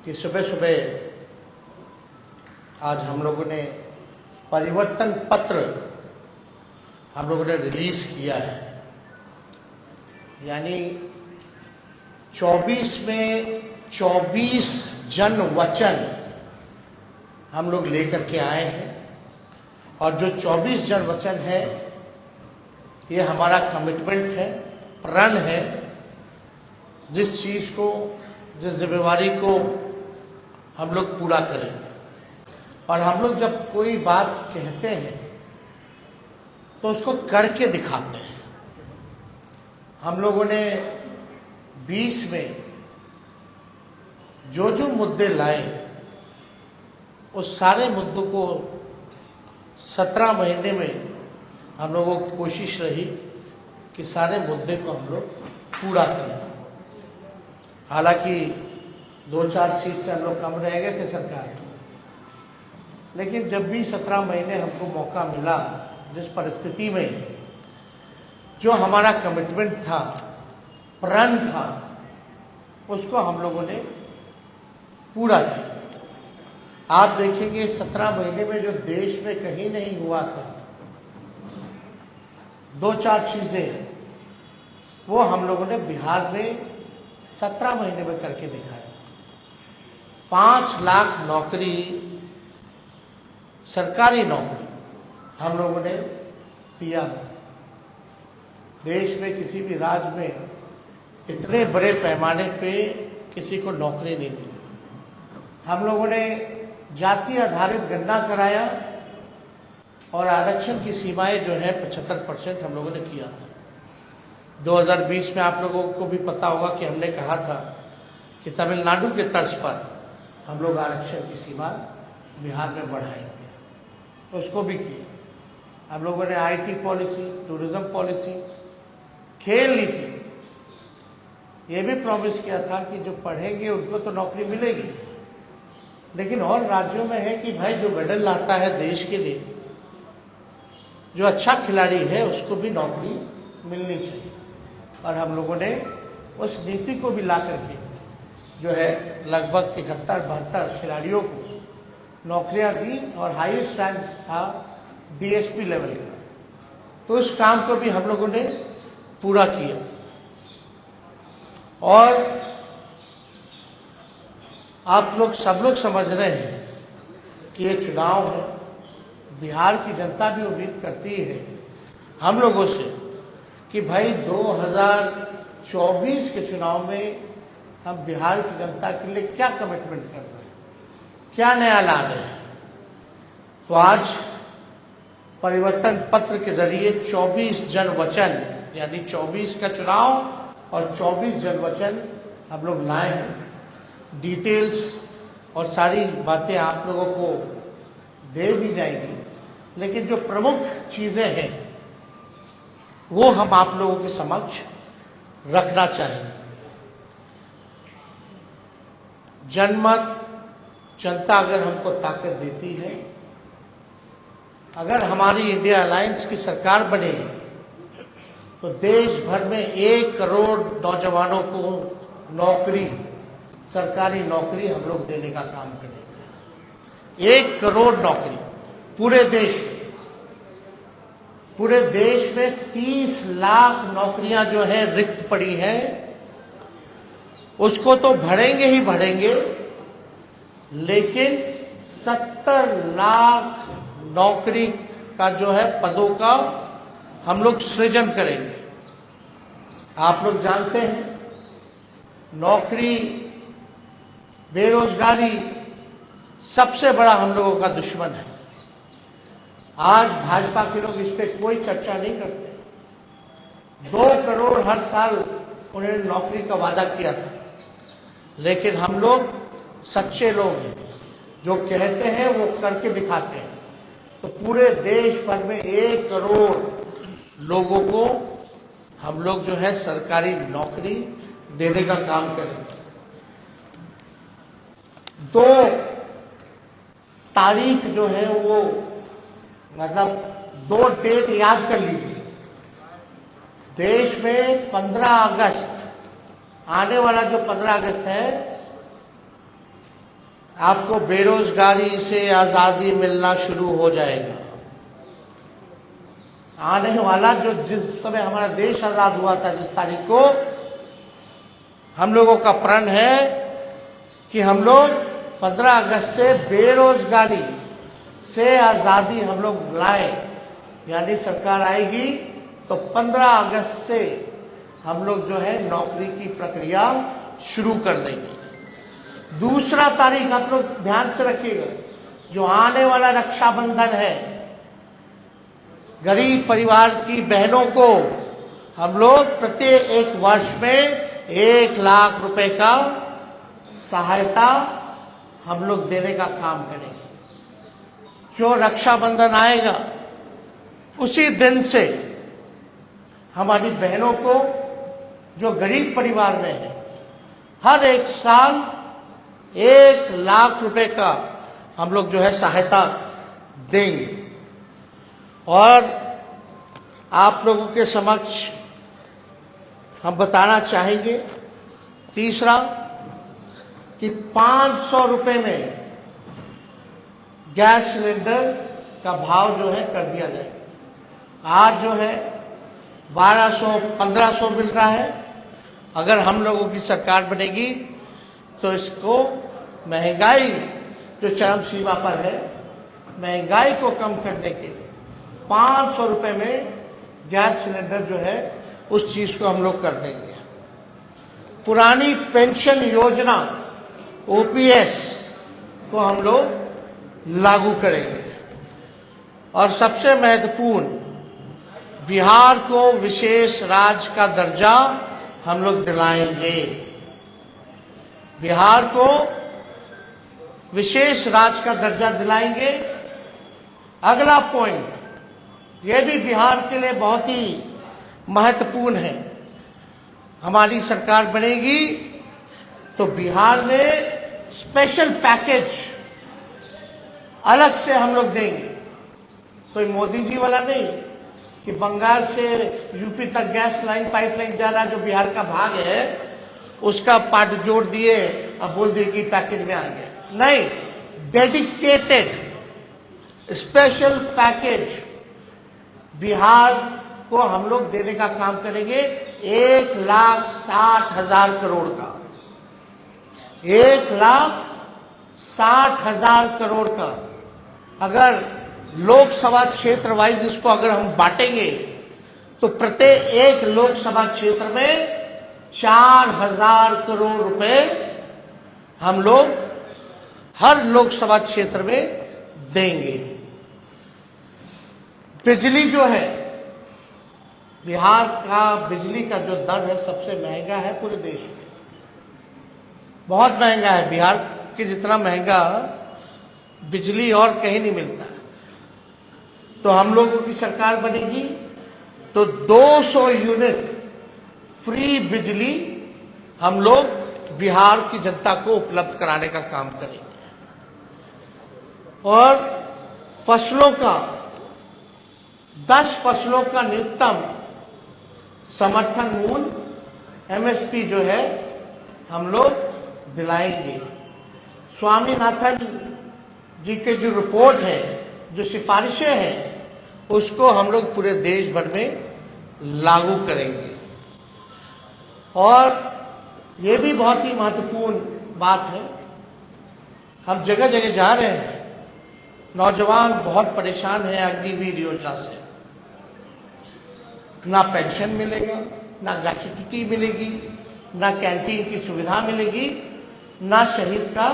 कि सुबह सुबह आज हम लोगों ने परिवर्तन पत्र हम लोगों ने रिलीज किया है। यानी 24 में 24 जन वचन हम लोग लेकर के आए हैं और जो 24 जन वचन है ये हमारा कमिटमेंट है, प्रण है, जिस चीज़ को, जिस जिम्मेवारी को हम लोग पूरा करेंगे। और हम लोग जब कोई बात कहते हैं तो उसको करके दिखाते हैं। हम लोगों ने 20 में जो जो मुद्दे लाए उस सारे मुद्दों को 17 महीने में हम लोगों की कोशिश रही कि सारे मुद्दे को हम लोग पूरा करें। हालांकि 2-4 सीट से हम लोग कम रह गए थे सरकार में, लेकिन जब भी 17 महीने हमको मौका मिला, जिस परिस्थिति में जो हमारा कमिटमेंट था, प्रण था, उसको हम लोगों ने पूरा किया। आप देखेंगे 17 महीने में जो देश में कहीं नहीं हुआ था, 2-4 चीजें वो हम लोगों ने बिहार में 17 महीने में करके दिखाया। 5 लाख नौकरी, सरकारी नौकरी हम लोगों ने दिया। देश में किसी भी राज्य में इतने बड़े पैमाने पे किसी को नौकरी नहीं मिली। हम लोगों ने जाति आधारित गणना कराया और आरक्षण की सीमाएं जो है 75% हम लोगों ने किया था। 2020 में आप लोगों को भी पता होगा कि हमने कहा था कि तमिलनाडु के तर्ज पर हम लोग आरक्षण की सीमा बिहार में बढ़ाएंगे, उसको भी किया। हम लोगों ने आईटी पॉलिसी, टूरिज्म पॉलिसी, खेल नीति, ये भी प्रॉमिस किया था कि जो पढ़ेंगे उनको तो नौकरी मिलेगी, लेकिन और राज्यों में है कि भाई जो मेडल लाता है देश के लिए, जो अच्छा खिलाड़ी है, उसको भी नौकरी मिलनी चाहिए। और हम लोगों ने उस नीति को भी ला करके जो है लगभग 71-72 खिलाड़ियों को नौकरियां दी और हाईएस्ट रैंक था डीएसपी लेवल का। तो इस काम को भी हम लोगों ने पूरा किया। और आप लोग सब लोग समझ रहे हैं कि ये चुनाव है, बिहार की जनता भी उम्मीद करती है हम लोगों से कि भाई 2024 के चुनाव में हम बिहार की जनता के लिए क्या कमिटमेंट कर रहे हैं, क्या नया ला रहे हैं। तो आज परिवर्तन पत्र के जरिए 24 जन वचन, यानी 24 का चुनाव और 24 जन वचन हम लोग लाए हैं। डिटेल्स और सारी बातें आप लोगों को दे दी जाएंगी, लेकिन जो प्रमुख चीजें हैं वो हम आप लोगों के समक्ष रखना चाहेंगे। जनमत, जनता अगर हमको ताकत देती है, अगर हमारी इंडिया अलायंस की सरकार बने तो देश भर में 1 करोड़ नौजवानों को नौकरी, सरकारी नौकरी हम लोग देने का काम करेंगे। 1 करोड़ नौकरी पूरे देश में। पूरे देश में 30 लाख नौकरियां जो है रिक्त पड़ी हैं, उसको तो भरेंगे ही भरेंगे, लेकिन 70 लाख नौकरी का जो है पदों का हम लोग सृजन करेंगे। आप लोग जानते हैं नौकरी, बेरोजगारी सबसे बड़ा हम लोगों का दुश्मन है। आज भाजपा के लोग इस पे कोई चर्चा नहीं करते। 2 करोड़ हर साल उन्होंने नौकरी का वादा किया था, लेकिन हम लोग सच्चे लोग हैं, जो कहते हैं वो करके दिखाते हैं। तो पूरे देश भर में 1 करोड़ लोगों को हम लोग जो है सरकारी नौकरी देने का काम करेंगे। 2 तारीख जो है वो, मतलब 2 डेट याद कर लीजिए। देश में 15 अगस्त, आने वाला जो 15 अगस्त है, आपको बेरोजगारी से आज़ादी मिलना शुरू हो जाएगा। आने वाला जिस समय हमारा देश आज़ाद हुआ था, जिस तारीख को, हम लोगों का प्रण है कि हम लोग 15 अगस्त से बेरोजगारी से आज़ादी हम लोग लाए, यानी सरकार आएगी तो 15 अगस्त से हम लोग जो है नौकरी की प्रक्रिया शुरू कर देंगे। दूसरा तारीख आप लोग ध्यान से रखिएगा, जो आने वाला रक्षाबंधन है, गरीब परिवार की बहनों को हम लोग प्रत्येक एक वर्ष में 1 लाख रुपए का सहायता हम लोग देने का काम करेंगे। जो रक्षाबंधन आएगा उसी दिन से हमारी बहनों को, जो गरीब परिवार में है, हर एक साल 1 लाख रुपए का हम लोग जो है सहायता देंगे। और आप लोगों के समक्ष हम बताना चाहेंगे, तीसरा, कि 500 रुपए में गैस सिलेंडर का भाव जो है कर दिया जाए। आज जो है 1200-1500 मिल रहा है। अगर हम लोगों की सरकार बनेगी तो इसको, महंगाई जो चरम सीमा पर है, महंगाई को कम करने के लिए 500 रुपए में गैस सिलेंडर जो है उस चीज को हम लोग कर देंगे। पुरानी पेंशन योजना ओपीएस को हम लोग लागू करेंगे। और सबसे महत्वपूर्ण, बिहार को विशेष राज्य का दर्जा हम लोग दिलाएंगे। बिहार को विशेष राज्य का दर्जा दिलाएंगे। अगला पॉइंट, यह भी बिहार के लिए बहुत ही महत्वपूर्ण है। हमारी सरकार बनेगी तो बिहार में स्पेशल पैकेज अलग से हम लोग देंगे। कोई मोदी जी वाला नहीं कि बंगाल से यूपी तक गैस लाइन, पाइपलाइन जा रहा, जो बिहार का भाग है, उसका पार्ट जोड़ दिए, अब बोल दिए कि पैकेज में आ गया। नहीं, डेडिकेटेड स्पेशल पैकेज बिहार को हम लोग देने का काम करेंगे। 1,60,000 करोड़ का, 1,60,000 करोड़ का। अगर लोकसभा क्षेत्र वाइज इसको अगर हम बांटेंगे तो प्रत्येक एक लोकसभा क्षेत्र में 4,000 करोड़ रुपए हम लोग हर लोकसभा क्षेत्र में देंगे। बिजली जो है, बिहार का बिजली का जो दर है सबसे महंगा है पूरे देश में, बहुत महंगा है। बिहार के जितना महंगा बिजली और कहीं नहीं मिलता है। तो हम लोगों की सरकार बनेगी तो 200 यूनिट फ्री बिजली हम लोग बिहार की जनता को उपलब्ध कराने का काम करेंगे। और फसलों का 10 फसलों का न्यूनतम समर्थन मूल्य एमएसपी जो है हम लोग दिलाएंगे। स्वामीनाथन जी के जो रिपोर्ट है, जो सिफारिशें हैं, उसको हम लोग पूरे देश भर में लागू करेंगे। और ये भी बहुत ही महत्वपूर्ण बात है, हम जगह जगह जा रहे हैं, नौजवान बहुत परेशान हैं अग्निवीर योजना से। ना पेंशन मिलेगा, ना ग्रेच्युटी मिलेगी, ना कैंटीन की सुविधा मिलेगी, ना शहीद का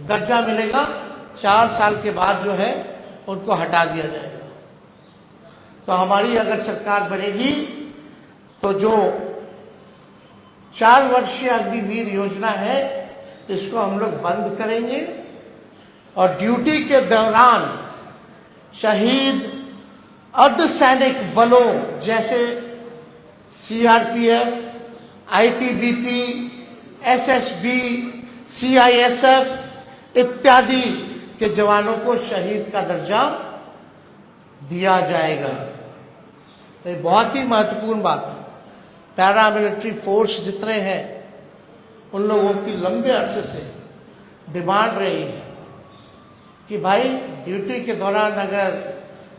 दर्जा मिलेगा। 4 साल के बाद जो है उनको हटा दिया जाएगा। तो हमारी अगर सरकार बनेगी तो जो 4 वर्षीय अग्निवीर योजना है, इसको हम लोग बंद करेंगे। और ड्यूटी के दौरान शहीद अर्धसैनिक बलों जैसे सीआरपीएफ, आईटीबीपी, एसएसबी, सीआईएसएफ इत्यादि के जवानों को शहीद का दर्जा दिया जाएगा। तो ये बहुत ही महत्वपूर्ण बात है। पैरामिलिट्री फोर्स जितने हैं उन लोगों की लंबे अरसे से डिमांड रही है कि भाई ड्यूटी के दौरान अगर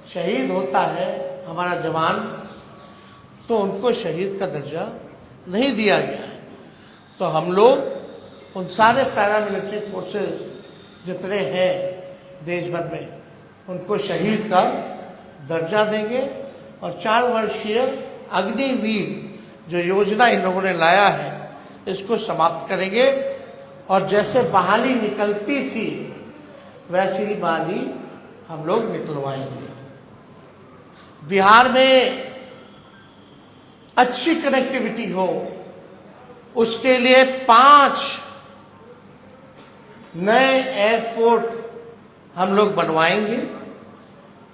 शहीद होता है हमारा जवान तो उनको शहीद का दर्जा नहीं दिया गया है। तो हम लोग उन सारे पैरामिलिट्री फोर्सेस जितने हैं देश भर में उनको शहीद का दर्जा देंगे और 4 वर्षीय अग्निवीर जो योजना इन लोगों ने लाया है इसको समाप्त करेंगे और जैसे बहाली निकलती थी वैसी ही बहाली हम लोग निकलवाएंगे। बिहार में अच्छी कनेक्टिविटी हो उसके लिए 5 नए एयरपोर्ट हम लोग बनवाएंगे।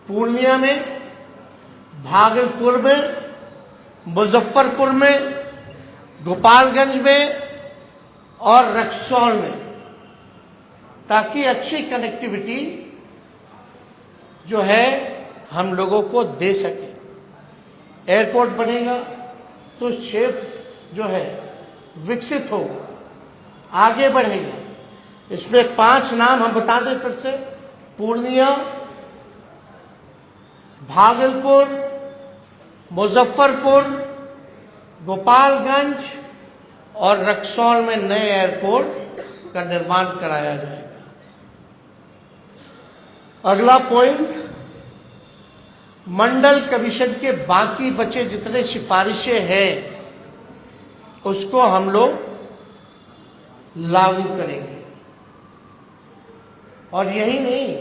पूर्णिया में, भागलपुर में, मुजफ्फरपुर में, गोपालगंज में और रक्सौल में, ताकि अच्छी कनेक्टिविटी जो है हम लोगों को दे सके। एयरपोर्ट बनेगा तो क्षेत्र जो है विकसित होगा, आगे बढ़ेगा। इसमें 5 नाम हम बता दें फिर से: पूर्णिया, भागलपुर, मुजफ्फरपुर, गोपालगंज और रक्सौल में नए एयरपोर्ट का निर्माण कराया जाएगा। अगला पॉइंट, मंडल कमीशन के बाकी बचे जितने सिफारिशें हैं उसको हम लोग लागू करेंगे। और यही नहीं,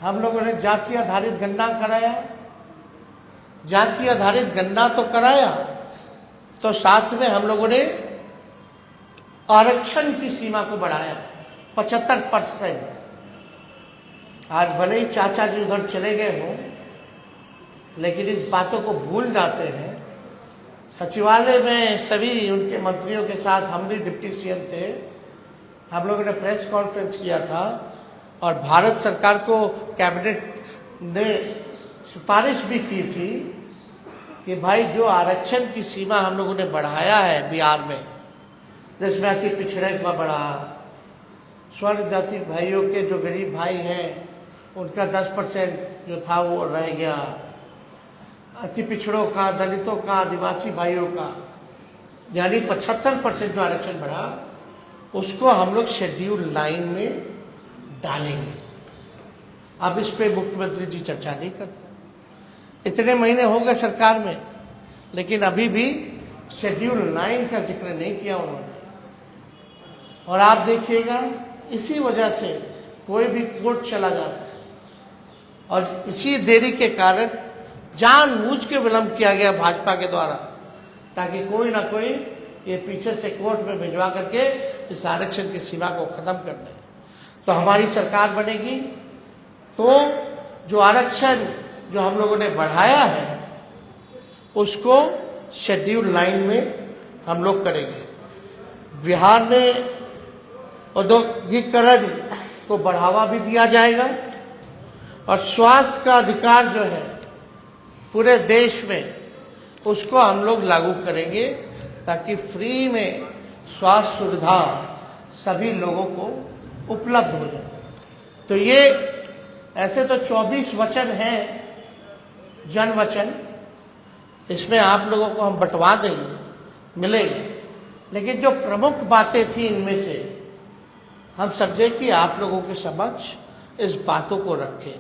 हम लोगों ने जाति आधारित गणना कराया। जाति आधारित गणना तो कराया तो साथ में हम लोगों ने आरक्षण की सीमा को बढ़ाया 75%। आज भले ही चाचा जी उधर चले गए हों लेकिन इस बातों को भूल जाते हैं। सचिवालय में सभी उनके मंत्रियों के साथ, हम भी डिप्टी सीएम थे, हम लोगों ने प्रेस कॉन्फ्रेंस किया था और भारत सरकार को कैबिनेट ने सिफारिश भी की थी कि भाई जो आरक्षण की सीमा हम लोगों ने बढ़ाया है बिहार में, जिसमें अति पिछड़े का बढ़ा, स्वर्ण जाति भाइयों के जो गरीब भाई हैं उनका 10% जो था वो रह गया, अति पिछड़ों का, दलितों का, आदिवासी भाइयों का यानी 75% जो आरक्षण बढ़ा उसको हम लोग शेड्यूल 9 में डालेंगे। अब इस पे मुख्यमंत्री जी चर्चा नहीं करते। इतने महीने हो गए सरकार में लेकिन अभी भी शेड्यूल 9 का जिक्र नहीं किया उन्होंने। और आप देखिएगा इसी वजह से कोई भी कोर्ट चला जाता है और इसी देरी के कारण जानबूझ के विलंब किया गया भाजपा के द्वारा, ताकि कोई ना कोई ये पीछे से कोर्ट में भिजवा करके इस आरक्षण की सीमा को खत्म कर दे। तो हमारी सरकार बनेगी तो जो आरक्षण जो हम लोगों ने बढ़ाया है उसको शेड्यूल 9 में हम लोग करेंगे। बिहार में औद्योगिकरण को बढ़ावा भी दिया जाएगा और स्वास्थ्य का अधिकार जो है पूरे देश में उसको हम लोग लागू करेंगे ताकि फ्री में स्वास्थ्य सुविधा सभी लोगों को उपलब्ध हो जाए। तो ये ऐसे तो 24 वचन हैं, जन वचन, इसमें आप लोगों को हम बंटवा देंगे, मिलेंगे, लेकिन जो प्रमुख बातें थी इनमें से हम समझे कि आप लोगों के समक्ष इस बातों को रखें।